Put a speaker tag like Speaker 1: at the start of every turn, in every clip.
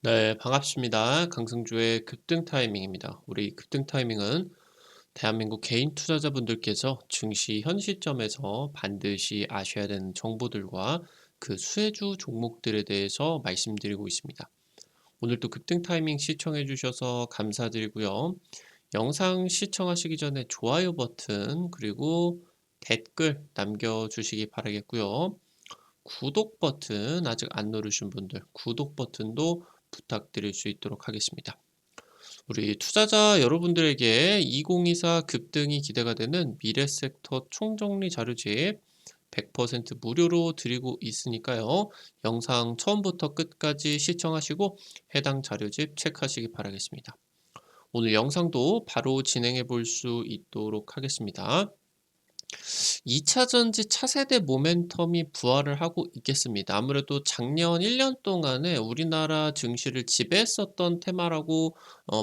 Speaker 1: 네, 반갑습니다. 강승주의 급등 타이밍입니다. 우리 급등 타이밍은 대한민국 개인 투자자분들께서 증시 현 시점에서 반드시 아셔야 되는 정보들과 그 수혜주 종목들에 대해서 말씀드리고 있습니다. 오늘도 급등 타이밍 시청해 주셔서 감사드리고요. 영상 시청하시기 전에 좋아요 버튼 그리고 댓글 남겨주시기 바라겠고요. 구독 버튼 아직 안 누르신 분들 구독 버튼도 부탁드릴 수 있도록 하겠습니다. 우리 투자자 여러분들에게 2024 급등이 기대가 되는 미래섹터 총정리 자료집 100% 무료로 드리고 있으니까요. 영상 처음부터 끝까지 시청하시고 해당 자료집 체크하시기 바라겠습니다. 오늘 영상도 바로 진행해 볼 수 있도록 하겠습니다. 2차 전지 차세대 모멘텀이 부활을 하고 있겠습니다. 아무래도 작년 1년 동안에 우리나라 증시를 지배했었던 테마라고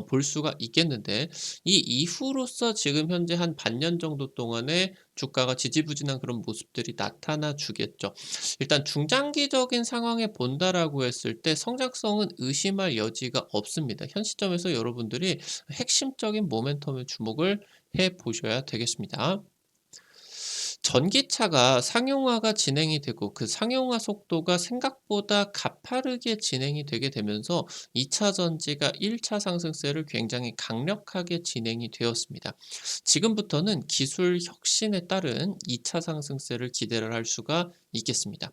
Speaker 1: 볼 수가 있겠는데 이 이후로서 지금 현재 한 반년 정도 동안에 주가가 지지부진한 그런 모습들이 나타나 주겠죠. 일단 중장기적인 상황에 본다라고 했을 때 성장성은 의심할 여지가 없습니다. 현 시점에서 여러분들이 핵심적인 모멘텀에 주목을 해 보셔야 되겠습니다. 전기차가 상용화가 진행이 되고 그 상용화 속도가 생각보다 가파르게 진행이 되게 되면서 2차 전지가 1차 상승세를 굉장히 강력하게 진행이 되었습니다. 지금부터는 기술 혁신에 따른 2차 상승세를 기대를 할 수가 있겠습니다.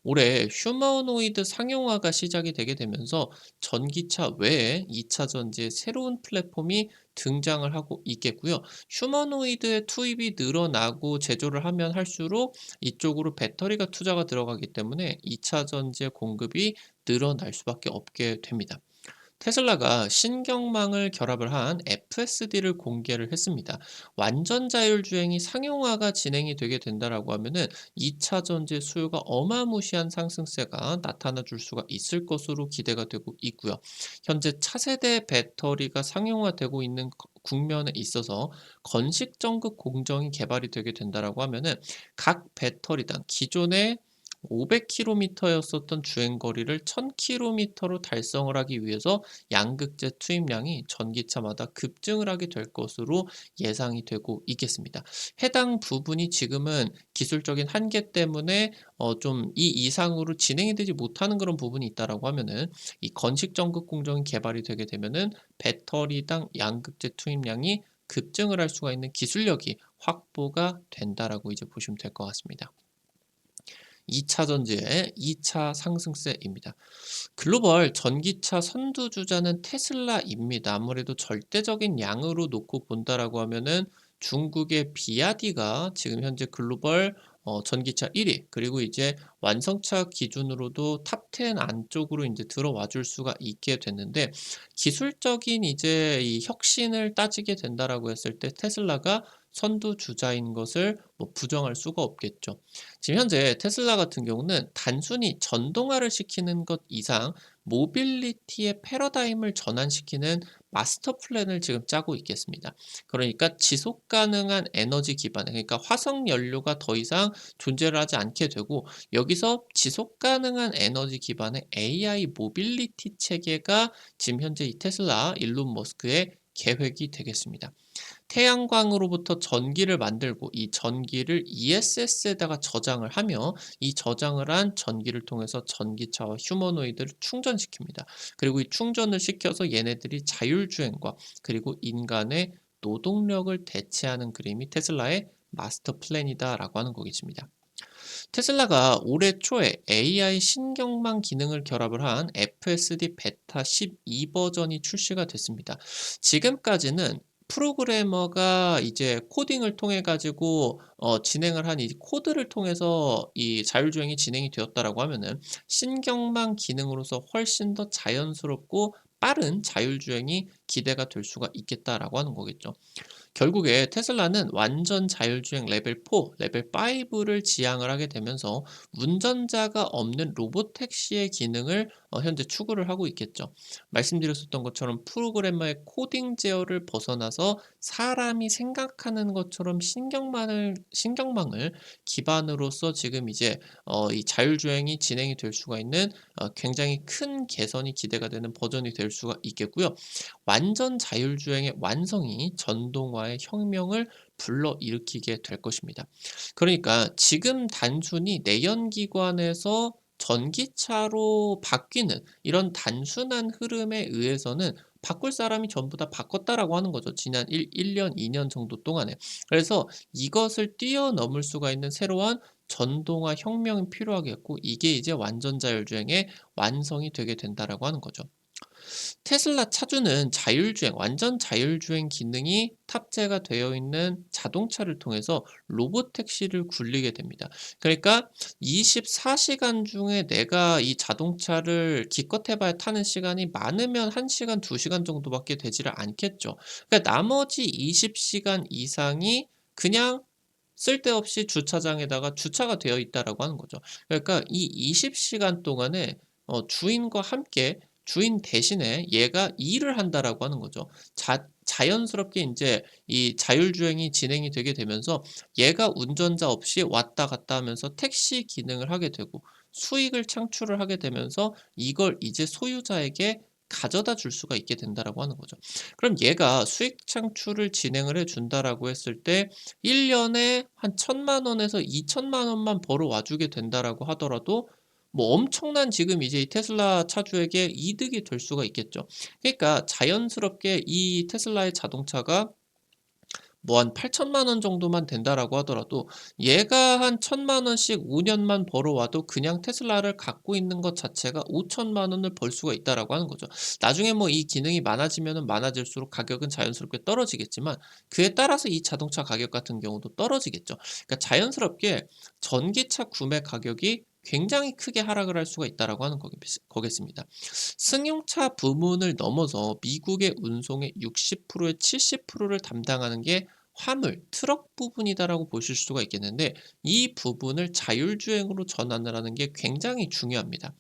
Speaker 1: 올해 휴머노이드 상용화가 시작이 되게 되면서 전기차 외에 2차 전지의 새로운 플랫폼이 등장을 하고 있겠고요. 휴머노이드의 투입이 늘어나고 제조를 하면 할수록 이쪽으로 배터리가 투자가 들어가기 때문에 2차 전지의 공급이 늘어날 수밖에 없게 됩니다. 테슬라가 신경망을 결합을 한 FSD를 공개를 했습니다. 완전 자율주행이 상용화가 진행이 되게 된다라고 하면은 2차 전지 수요가 어마무시한 상승세가 나타나 줄 수가 있을 것으로 기대가 되고 있고요. 현재 차세대 배터리가 상용화되고 있는 국면에 있어서 건식전극 공정이 개발이 되게 된다라고 하면은 각 배터리당 기존의 500km였었던 주행거리를 1000km로 달성을 하기 위해서 양극재 투입량이 전기차마다 급증을 하게 될 것으로 예상이 되고 있겠습니다. 해당 부분이 지금은 기술적인 한계 때문에 좀 이 이상으로 진행이 되지 못하는 그런 부분이 있다라고 하면은 이 건식 전극 공정이 개발이 되게 되면은 배터리당 양극재 투입량이 급증을 할 수가 있는 기술력이 확보가 된다라고 이제 보시면 될 것 같습니다. 2차 전지의 2차 상승세입니다. 글로벌 전기차 선두주자는 테슬라입니다. 아무래도 절대적인 양으로 놓고 본다라고 하면은 중국의 비아디가 지금 현재 글로벌 전기차 1위 그리고 이제 완성차 기준으로도 탑 10 안쪽으로 이제 들어와 줄 수가 있게 됐는데 기술적인 이제 이 혁신을 따지게 된다라고 했을 때 테슬라가 선두주자인 것을 뭐 부정할 수가 없겠죠. 지금 현재 테슬라 같은 경우는 단순히 전동화를 시키는 것 이상 모빌리티의 패러다임을 전환시키는 마스터 플랜을 지금 짜고 있겠습니다. 그러니까 지속 가능한 에너지 기반, 그러니까 화석 연료가 더 이상 존재를 하지 않게 되고 여기서 지속 가능한 에너지 기반의 AI 모빌리티 체계가 지금 현재 이 테슬라 일론 머스크의 계획이 되겠습니다. 태양광으로부터 전기를 만들고 이 전기를 ESS에다가 저장을 하며 이 저장을 한 전기를 통해서 전기차와 휴머노이드를 충전시킵니다. 그리고 이 충전을 시켜서 얘네들이 자율주행과 그리고 인간의 노동력을 대체하는 그림이 테슬라의 마스터 플랜이다라고 하는 거겠습니다. 테슬라가 올해 초에 AI 신경망 기능을 결합을 한 FSD 베타 12 버전이 출시가 됐습니다. 지금까지는 프로그래머가 이제 코딩을 통해 가지고 진행을 한 이 코드를 통해서 이 자율주행이 진행이 되었다라고 하면은 신경망 기능으로서 훨씬 더 자연스럽고 빠른 자율주행이 기대가 될 수가 있겠다라고 하는 거겠죠. 결국에 테슬라는 완전 자율주행 레벨 4, 레벨 5를 지향을 하게 되면서 운전자가 없는 로보택시의 기능을 현재 추구를 하고 있겠죠. 말씀드렸었던 것처럼 프로그래머의 코딩 제어를 벗어나서 사람이 생각하는 것처럼 신경망을 기반으로서 지금 이제 이 자율주행이 진행이 될 수가 있는 굉장히 큰 개선이 기대가 되는 버전이 될 수가 있겠고요. 완전 자율주행의 완성이 전동화의 혁명을 불러일으키게 될 것입니다. 그러니까 지금 단순히 내연기관에서 전기차로 바뀌는 이런 단순한 흐름에 의해서는 바꿀 사람이 전부 다 바꿨다라고 하는 거죠. 지난 1년, 2년 정도 동안에. 그래서 이것을 뛰어넘을 수가 있는 새로운 전동화 혁명이 필요하겠고, 이게 이제 완전 자율주행의 완성이 되게 된다라고 하는 거죠. 테슬라 차주는 완전 자율주행 기능이 탑재가 되어 있는 자동차를 통해서 로봇 택시를 굴리게 됩니다. 그러니까 24시간 중에 내가 이 자동차를 기껏 해봐야 타는 시간이 많으면 1시간, 2시간 정도밖에 되지를 않겠죠. 그러니까 나머지 20시간 이상이 그냥 쓸데없이 주차장에다가 주차가 되어 있다라고 하는 거죠. 그러니까 이 20시간 동안에 주인과 함께 주인 대신에 얘가 일을 한다라고 하는 거죠. 자연스럽게 인제 이 자율주행이 진행이 되게 되면서 얘가 운전자 없이 왔다 갔다 하면서 택시 기능을 하게 되고 수익을 창출을 하게 되면서 이걸 이제 소유자에게 가져다 줄 수가 있게 된다라고 하는 거죠. 그럼 얘가 수익 창출을 진행을 해 준다라고 했을 때 1 년에 한 1,000만 원에서 2,000만 원만 벌어와 주게 된다라고 하더라도 뭐 엄청난 지금 이제 이 테슬라 차주에게 이득이 될 수가 있겠죠. 그러니까 자연스럽게 이 테슬라의 자동차가 뭐 한 8,000만 원 정도만 된다라고 하더라도 얘가 한 1,000만 원씩 5 년만 벌어와도 그냥 테슬라를 갖고 있는 것 자체가 5,000만 원을 벌 수가 있다라고 하는 거죠. 나중에 뭐 이 기능이 많아지면은 많아질수록 가격은 자연스럽게 떨어지겠지만 그에 따라서 이 자동차 가격 같은 경우도 떨어지겠죠. 그러니까 자연스럽게 전기차 구매 가격이 굉장히 크게 하락을 할 수가 있다라고 하는 거겠습니다. 승용차 부문을 넘어서 미국의 운송의 60%의 70%를 담당하는 게 화물, 트럭 부분이다라고 보실 수가 있겠는데 이 부분을 자율주행으로 전환을 하는 게 굉장히 중요합니다.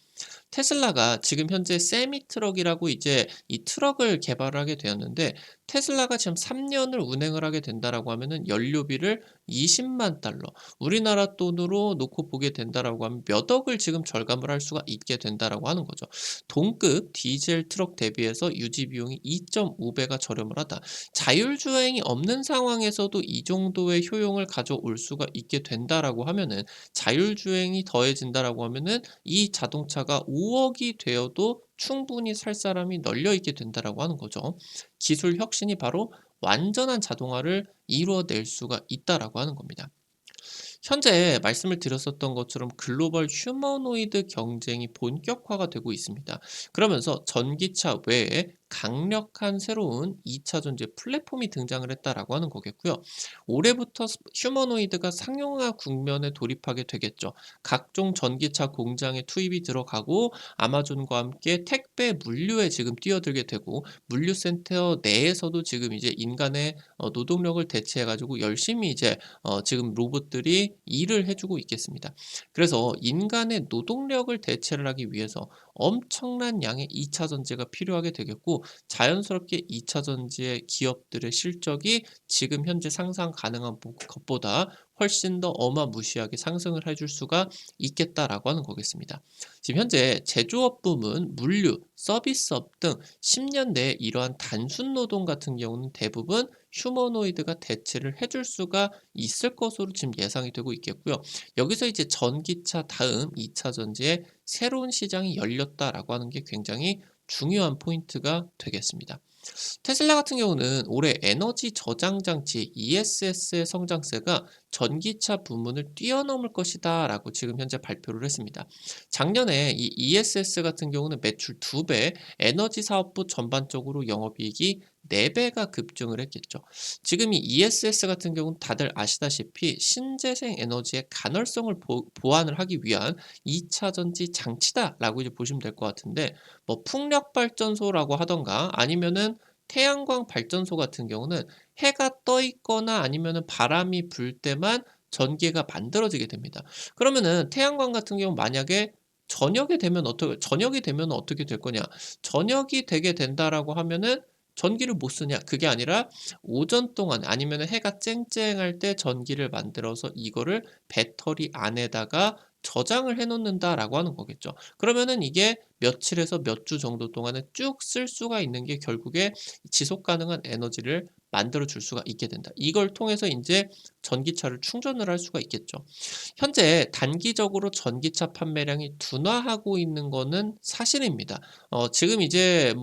Speaker 1: 테슬라가 지금 현재 세미 트럭이라고 이제 이 트럭을 개발하게 되었는데 테슬라가 지금 3년을 운행을 하게 된다라고 하면은 연료비를 20만 달러, 우리나라 돈으로 놓고 보게 된다라고 하면 몇 억을 지금 절감을 할 수가 있게 된다라고 하는 거죠. 동급 디젤 트럭 대비해서 유지 비용이 2.5배가 저렴을 하다. 자율주행이 없는 상황에서도 이 정도의 효용을 가져올 수가 있게 된다라고 하면은 자율주행이 더해진다라고 하면은 이 자동차가 5억이 되어도 충분히 살 사람이 널려 있게 된다라고 하는 거죠. 기술 혁신이 바로 완전한 자동화를 이루어낼 수가 있다라고 하는 겁니다. 현재 말씀을 드렸었던 것처럼 글로벌 휴머노이드 경쟁이 본격화가 되고 있습니다. 그러면서 전기차 외에 강력한 새로운 2차 전지 플랫폼이 등장을 했다라고 하는 거겠고요. 올해부터 휴머노이드가 상용화 국면에 돌입하게 되겠죠. 각종 전기차 공장에 투입이 들어가고 아마존과 함께 택배 물류에 지금 뛰어들게 되고 물류센터 내에서도 지금 이제 인간의 노동력을 대체해 가지고 열심히 이제 지금 로봇들이 일을 해 주고 있겠습니다. 그래서 인간의 노동력을 대체를 하기 위해서 엄청난 양의 2차 전지가 필요하게 되겠고 자연스럽게 2차 전지의 기업들의 실적이 지금 현재 상상 가능한 것보다 훨씬 더 어마무시하게 상승을 해줄 수가 있겠다라고 하는 거겠습니다. 지금 현재 제조업 부문, 물류, 서비스업 등 10년 내에 이러한 단순 노동 같은 경우는 대부분 휴머노이드가 대체를 해줄 수가 있을 것으로 지금 예상이 되고 있겠고요. 여기서 이제 전기차 다음 2차 전지의 새로운 시장이 열렸다라고 하는 게 굉장히 중요한 포인트가 되겠습니다. 테슬라 같은 경우는 올해 에너지 저장 장치 ESS의 성장세가 전기차 부문을 뛰어넘을 것이다라고 지금 현재 발표를 했습니다. 작년에 이 ESS 같은 경우는 매출 2배, 에너지 사업부 전반적으로 영업이익이 4배가 급증을 했겠죠. 지금 이 ESS 같은 경우는 다들 아시다시피 신재생 에너지의 간헐성을 보완을 하기 위한 2차 전지 장치다라고 이제 보시면 될 것 같은데 뭐 풍력 발전소라고 하던가 아니면은 태양광 발전소 같은 경우는 해가 떠 있거나 아니면은 바람이 불 때만 전기가 만들어지게 됩니다. 그러면은 태양광 같은 경우 만약에 저녁이 되면 어떻게 될 거냐? 저녁이 되게 된다라고 하면은 전기를 못 쓰냐? 그게 아니라 오전 동안 아니면은 해가 쨍쨍할 때 전기를 만들어서 이거를 배터리 안에다가 저장을 해 놓는다라고 하는 거겠죠. 그러면은 이게 며칠에서 몇 주 정도 동안은 쭉 쓸 수가 있는 게 결국에 지속 가능한 에너지를 만들어 줄 수가 있게 된다. 이걸 통해서 인제 전기차를 충전을 할 수가 있겠죠. 현재 단기적으로 전기차 판매량이 둔화하고 있는 거는 사실입니다. 지금 이제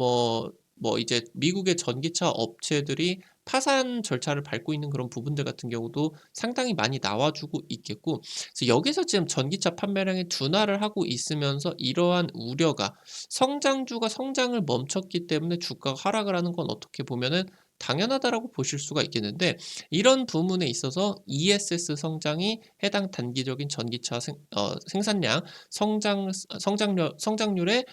Speaker 1: 이제 미국의 전기차 업체들이 파산 절차를 밟고 있는 그런 부분들 같은 경우도 상당히 많이 나와 주고 있겠고, 그래서 여기서 지금 전기차 판매량이 둔화를 하고 있으면서 이러한 우려가, 성장주가 성장을 멈췄기 때문에 주가가 하락을 하는 건 어떻게 보면은 당연하다라고 보실 수가 있겠는데, 이런 부분에 있어서 ESS 성장이 해당 단기적인 전기차 생산량 성장률의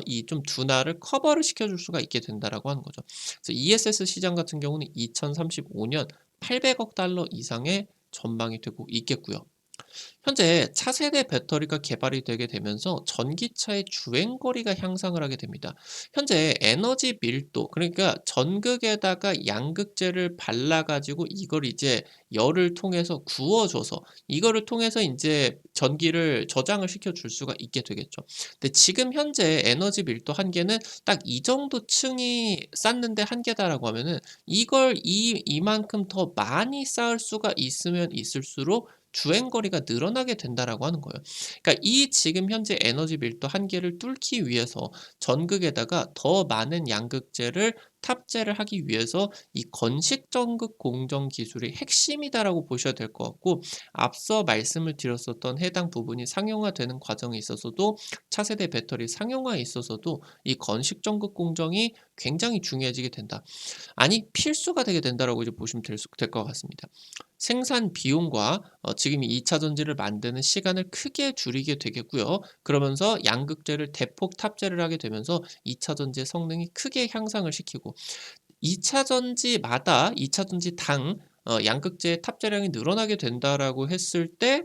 Speaker 1: 이 좀 둔화를 커버를 시켜줄 수가 있게 된다라고 하는 거죠. 그래서 ESS 시장 같은 경우는 2035년 800억 달러 이상의 전망이 되고 있겠고요. 현재 차세대 배터리가 개발이 되게 되면서 전기차의 주행거리가 향상을 하게 됩니다. 현재 에너지 밀도, 그러니까 전극에다가 양극재를 발라 가지고 이걸 이제 열을 통해서 구워 줘서 이거를 통해서 인제 전기를 저장을 시켜 줄 수가 있게 되겠죠. 근데 지금 현재 에너지 밀도 한계는 딱 이 정도 층이 쌓는데 한계다라고 하면은 이걸 이만큼 더 많이 쌓을 수가 있으면 있을수록 주행거리가 늘어나게 된다라고 하는 거예요. 그러니까 이 지금 현재 에너지 밀도 한계를 뚫기 위해서 전극에다가 더 많은 양극재를 탑재를 하기 위해서 이 건식 전극 공정 기술이 핵심이다라고 보셔야 될 것 같고, 앞서 말씀을 드렸었던 해당 부분이 상용화되는 과정에 있어서도, 차세대 배터리 상용화에 있어서도 이 건식 전극 공정이 굉장히 중요해지게 된다. 아니 필수가 되게 된다라고 이제 보시면 될 것 같습니다. 생산 비용과 지금 이 2차 전지를 만드는 시간을 크게 줄이게 되겠고요. 그러면서 양극재를 대폭 탑재를 하게 되면서 2차 전지의 성능이 크게 향상을 시키고, 2차 전지마다 2차 전지당 양극재의 탑재량이 늘어나게 된다라고 했을 때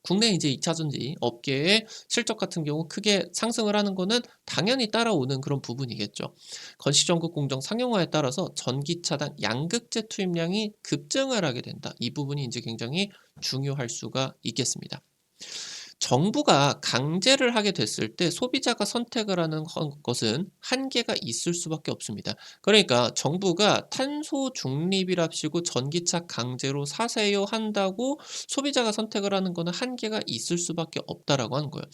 Speaker 1: 국내 이제 2차 전지 업계의 실적 같은 경우 크게 상승을 하는 거는 당연히 따라오는 그런 부분이겠죠. 건식전극 공정 상용화에 따라서 전기차당 양극재 투입량이 급증을 하게 된다. 이 부분이 이제 굉장히 중요할 수가 있겠습니다. 정부가 강제를 하게 됐을 때 소비자가 선택을 하는 것은 한계가 있을 수밖에 없습니다. 그러니까 정부가 탄소 중립이랍시고 전기차 강제로 사세요 한다고 소비자가 선택을 하는 거는 한계가 있을 수밖에 없다라고 하는 거예요.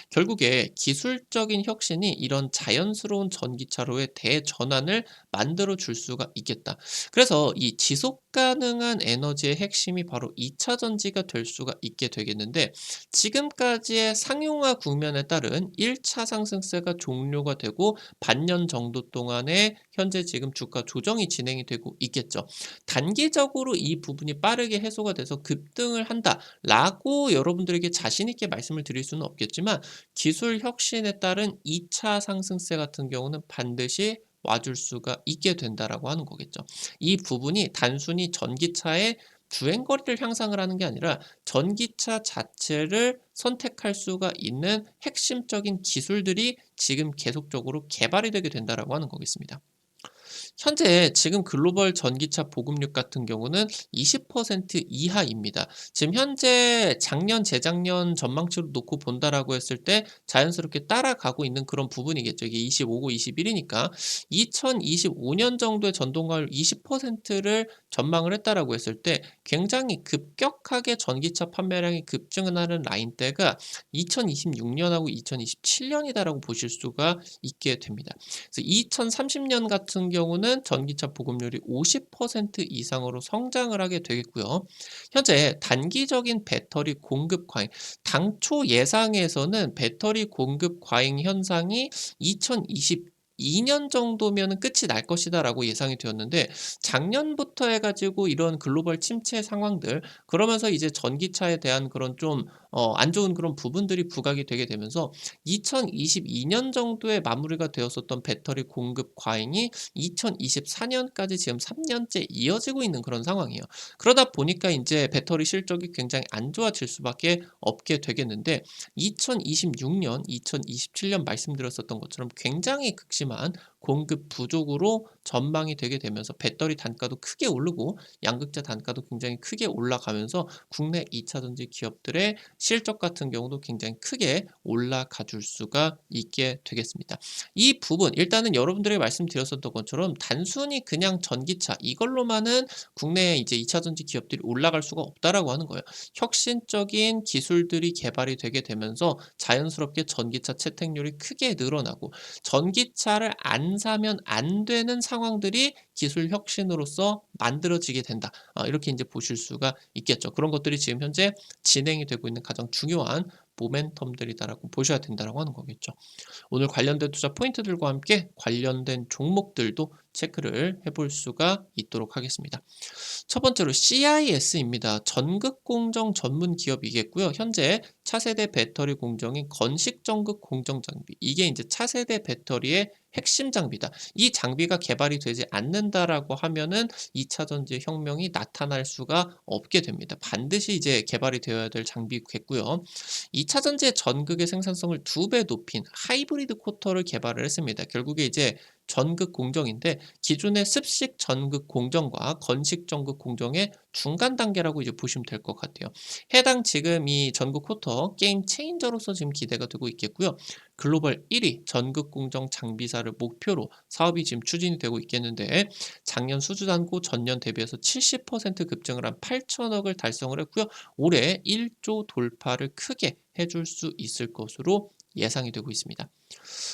Speaker 1: 결국에 기술적인 혁신이 이런 자연스러운 전기차로의 대전환을 만들어 줄 수가 있겠다. 그래서 이 지속 가능한 에너지의 핵심이 바로 2차 전지가 될 수가 있게 되겠는데, 지금까지의 상용화 국면에 따른 1차 상승세가 종료가 되고 반년 정도 동안에 현재 지금 주가 조정이 진행이 되고 있겠죠. 단기적으로 이 부분이 빠르게 해소가 돼서 급등을 한다라고 여러분들에게 자신 있게 말씀을 드릴 수는 없겠지만, 기술 혁신에 따른 2차 상승세 같은 경우는 반드시 와줄 수가 있게 된다라고 하는 거겠죠. 이 부분이 단순히 전기차의 주행거리를 향상을 하는 게 아니라 전기차 자체를 선택할 수가 있는 핵심적인 기술들이 지금 계속적으로 개발이 되게 된다라고 하는 거겠습니다. 현재 지금 글로벌 전기차 보급률 같은 경우는 20% 이하입니다. 지금 현재 작년, 재작년 전망치로 놓고 본다라고 했을 때 자연스럽게 따라가고 있는 그런 부분이겠죠. 이게 25고 21이니까 2025년 정도의 전동화율 20%를 전망을 했다라고 했을 때 굉장히 급격하게 전기차 판매량이 급증을 하는 라인대가 2026년하고 2027년이다라고 보실 수가 있게 됩니다. 그래서 2030년 같은 경우는 전기차 보급률이 50% 이상으로 성장을 하게 되겠고요. 현재 단기적인 배터리 공급 과잉, 당초 예상에서는 배터리 공급 과잉 현상이 2022년 정도면은 끝이 날 것이다라고 예상이 되었는데, 작년부터 해가지고 이런 글로벌 침체 상황들, 그러면서 이제 전기차에 대한 그런 좀 안 좋은 그런 부분들이 부각이 되게 되면서 2022년 정도에 마무리가 되었었던 배터리 공급 과잉이 2024년까지 지금 3 년째 이어지고 있는 그런 상황이에요. 그러다 보니까 인제 배터리 실적이 굉장히 안 좋아질 수밖에 없게 되겠는데 2026년, 2027년 말씀드렸었던 것처럼 굉장히 극심한 공급 부족으로 전망이 되게 되면서 배터리 단가도 크게 오르고 양극재 단가도 굉장히 크게 올라가면서 국내 2차 전지 기업들의 실적 같은 경우도 굉장히 크게 올라가 줄 수가 있게 되겠습니다. 이 부분 일단은 여러분들에게 말씀드렸었던 것처럼 단순히 그냥 전기차 이걸로만은 국내에 이제 2차 전지 기업들이 올라갈 수가 없다라고 하는 거예요. 혁신적인 기술들이 개발이 되게 되면서 자연스럽게 전기차 채택률이 크게 늘어나고 전기차를 안 사면 안 되는 상황들이 기술 혁신으로서 만들어지게 된다. 이렇게 인제 보실 수가 있겠죠. 그런 것들이 지금 현재 진행이 되고 있는 가장 중요한 모멘텀들이다라고 보셔야 된다라고 하는 거겠죠. 오늘 관련된 투자 포인트들과 함께 관련된 종목들도 체크를 해볼 수가 있도록 하겠습니다. 첫 번째로 CIS입니다. 전극 공정 전문 기업이겠고요. 현재 차세대 배터리 공정인 건식 전극 공정 장비. 이게 이제 차세대 배터리의 핵심 장비다. 이 장비가 개발이 되지 않는다라고 하면은 2차 전지 혁명이 나타날 수가 없게 됩니다. 반드시 이제 개발이 되어야 될 장비겠고요. 2차 전지의 전극의 생산성을 2배 높인 하이브리드 코터를 개발을 했습니다. 결국에 이제 전극 공정인데 기존의 습식 전극 공정과 건식 전극 공정의 중간 단계라고 이제 보시면 될 것 같아요. 해당 지금 이 전극 코터 게임 체인저로서 지금 기대가 되고 있겠고요. 글로벌 1위 전극 공정 장비사를 목표로 사업이 지금 추진이 되고 있겠는데 작년 수주단고 전년 대비해서 70% 급증을 한 8천억을 달성을 했고요. 올해 1조 돌파를 크게 해줄 수 있을 것으로 예상이 되고 있습니다.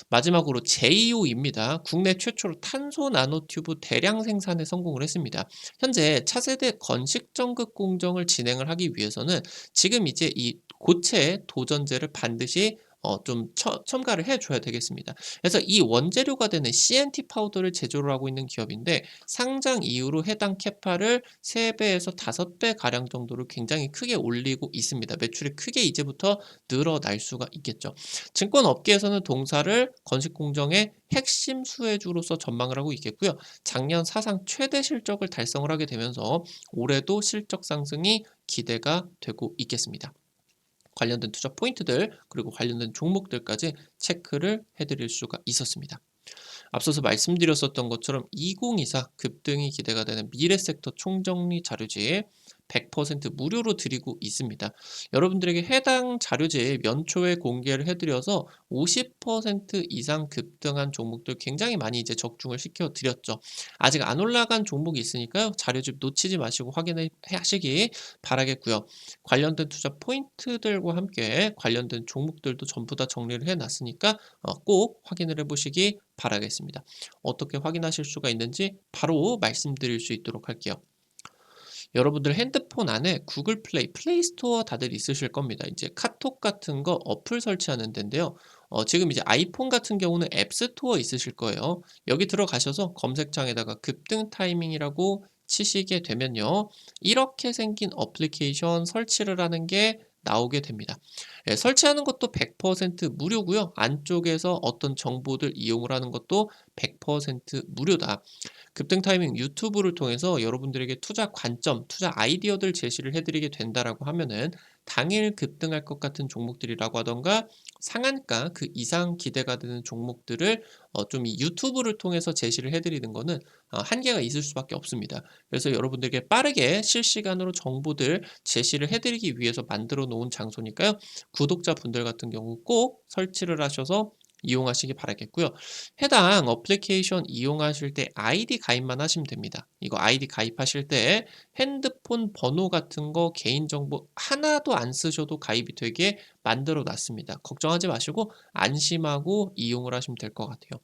Speaker 1: 마지막으로 제이오입니다. 국내 최초로 탄소 나노튜브 대량 생산에 성공을 했습니다. 현재 차세대 건식 전극 공정을 진행을 하기 위해서는 지금 이제 이 고체 도전제를 반드시 좀 첨가를 해 줘야 되겠습니다. 그래서 이 원재료가 되는 CNT 파우더를 제조를 하고 있는 기업인데 상장 이후로 해당 캐파를 3배에서 5배 가량 정도로 굉장히 크게 올리고 있습니다. 매출이 크게 이제부터 늘어날 수가 있겠죠. 증권 업계에서는 동사를 건식 공정의 핵심 수혜주로서 전망을 하고 있겠고요. 작년 사상 최대 실적을 달성을 하게 되면서 올해도 실적 상승이 기대가 되고 있겠습니다. 관련된 투자 포인트들 그리고 관련된 종목들까지 체크를 해드릴 수가 있었습니다. 앞서서 말씀드렸었던 것처럼 2024 급등이 기대가 되는 미래섹터 총정리 자료집 100% 무료로 드리고 있습니다. 여러분들에게 해당 자료집 연초에 공개를 해드려서 50% 이상 급등한 종목들 굉장히 많이 이제 적중을 시켜드렸죠. 아직 안 올라간 종목이 있으니까요. 자료집 놓치지 마시고 확인을 하시기 바라겠고요. 관련된 투자 포인트들과 함께 관련된 종목들도 전부 다 정리를 해놨으니까 꼭 확인을 해보시기 바라겠습니다. 어떻게 확인하실 수가 있는지 바로 말씀드릴 수 있도록 할게요. 여러분들 핸드폰 안에 구글 플레이, 플레이 스토어 다들 있으실 겁니다. 이제 카톡 같은 거 어플 설치하는 데인데요. 지금 이제 아이폰 같은 경우는 앱 스토어 있으실 거예요. 여기 들어가셔서 검색창에다가 급등 타이밍이라고 치시게 되면요. 이렇게 생긴 어플리케이션 설치를 하는 게 나오게 됩니다. 예, 설치하는 것도 100% 무료고요. 안쪽에서 어떤 정보들 이용을 하는 것도 100% 무료다. 급등 타이밍 유튜브를 통해서 여러분들에게 투자 관점, 투자 아이디어들 제시를 해드리게 된다라고 하면은 당일 급등할 것 같은 종목들이라고 하던가 상한가 그 이상 기대가 되는 종목들을 좀 이 유튜브를 통해서 제시를 해드리는 거는 한계가 있을 수밖에 없습니다. 그래서 여러분들에게 빠르게 실시간으로 정보들 제시를 해드리기 위해서 만들어 놓은 장소니까요. 구독자분들 같은 경우 꼭 설치를 하셔서 이용하시기 바라겠고요. 해당 어플리케이션 이용하실 때 아이디 가입만 하시면 됩니다. 이거 아이디 가입하실 때 핸드폰 번호 같은 거 개인정보 하나도 안 쓰셔도 가입이 되게 만들어 놨습니다. 걱정하지 마시고 안심하고 이용을 하시면 될 것 같아요.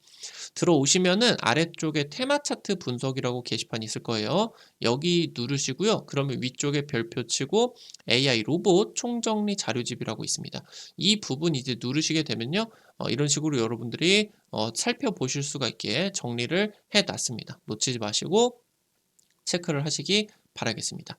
Speaker 1: 들어오시면은 아래쪽에 테마 차트 분석이라고 게시판이 있을 거예요. 여기 누르시고요. 그러면 위쪽에 별표 치고 AI 로봇 총정리 자료집이라고 있습니다. 이 부분 이제 누르시게 되면요. 이런 식으로 여러분들이 살펴보실 수가 있게 정리를 해 놨습니다. 놓치지 마시고 체크를 하시기 바라겠습니다.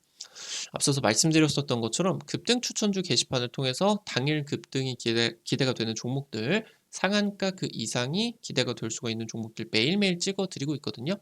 Speaker 1: 앞서서 말씀드렸었던 것처럼 급등 추천주 게시판을 통해서 당일 급등이 기대가 되는 종목들, 상한가 그 이상이 기대가 될 수가 있는 종목들 매일매일 찍어 드리고 있거든요.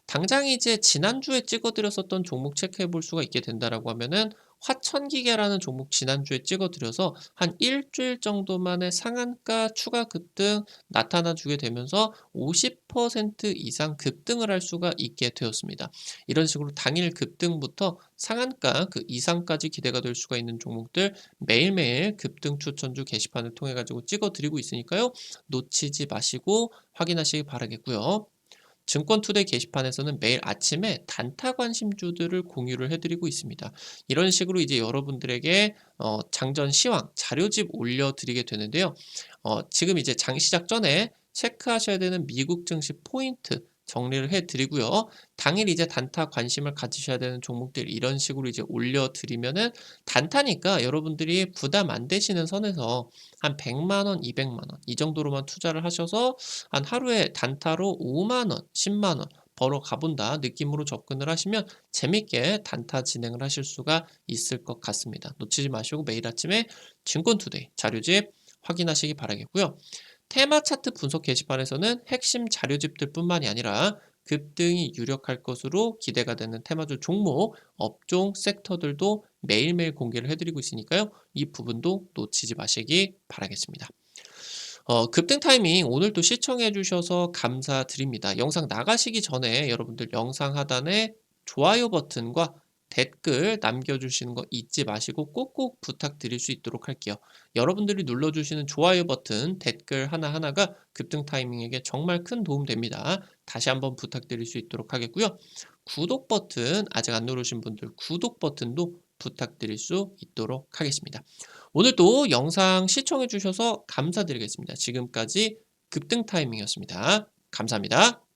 Speaker 1: 당장 이제 지난주에 찍어 드렸었던 종목 체크해 볼 수가 있게 된다라고 하면은 화천기계라는 종목 지난주에 찍어 드려서 한 일주일 정도 만에 상한가 추가 급등 나타나 주게 되면서 50% 이상 급등을 할 수가 있게 되었습니다. 이런 식으로 당일 급등부터 상한가 그 이상까지 기대가 될 수가 있는 종목들 매일매일 급등 추천주 게시판을 통해 가지고 찍어 드리고 있으니까요. 놓치지 마시고 확인하시기 바라겠고요. 증권투데이 게시판에서는 매일 아침에 단타 관심주들을 공유를 해드리고 있습니다. 이런 식으로 이제 여러분들에게 장전 시황 자료집 올려드리게 되는데요. 지금 이제 장 시작 전에 체크하셔야 되는 미국 증시 포인트 정리를 해드리고요. 당일 이제 단타 관심을 가지셔야 되는 종목들 이런 식으로 이제 올려드리면은 단타니까 여러분들이 부담 안 되시는 선에서 한 100만 원, 200만 원 이 정도로만 투자를 하셔서 한 하루에 단타로 5만 원, 10만 원 벌어 가본다 느낌으로 접근을 하시면 재밌게 단타 진행을 하실 수가 있을 것 같습니다. 놓치지 마시고 매일 아침에 증권투데이 자료집 확인하시기 바라겠고요. 테마 차트 분석 게시판에서는 핵심 자료집들 뿐만이 아니라 급등이 유력할 것으로 기대가 되는 테마주 종목, 업종, 섹터들도 매일매일 공개를 해드리고 있으니까요. 이 부분도 놓치지 마시기 바라겠습니다. 급등 타이밍 오늘도 시청해 주셔서 감사드립니다. 영상 나가시기 전에 여러분들 영상 하단에 좋아요 버튼과 댓글 남겨주시는 거 잊지 마시고 꼭꼭 부탁드릴 수 있도록 할게요. 여러분들이 눌러주시는 좋아요 버튼, 댓글 하나하나가 급등 타이밍에게 정말 큰 도움 됩니다. 다시 한번 부탁드릴 수 있도록 하겠고요. 구독 버튼 아직 안 누르신 분들 구독 버튼도 부탁드릴 수 있도록 하겠습니다. 오늘도 영상 시청해 주셔서 감사드리겠습니다. 지금까지 급등 타이밍이었습니다. 감사합니다.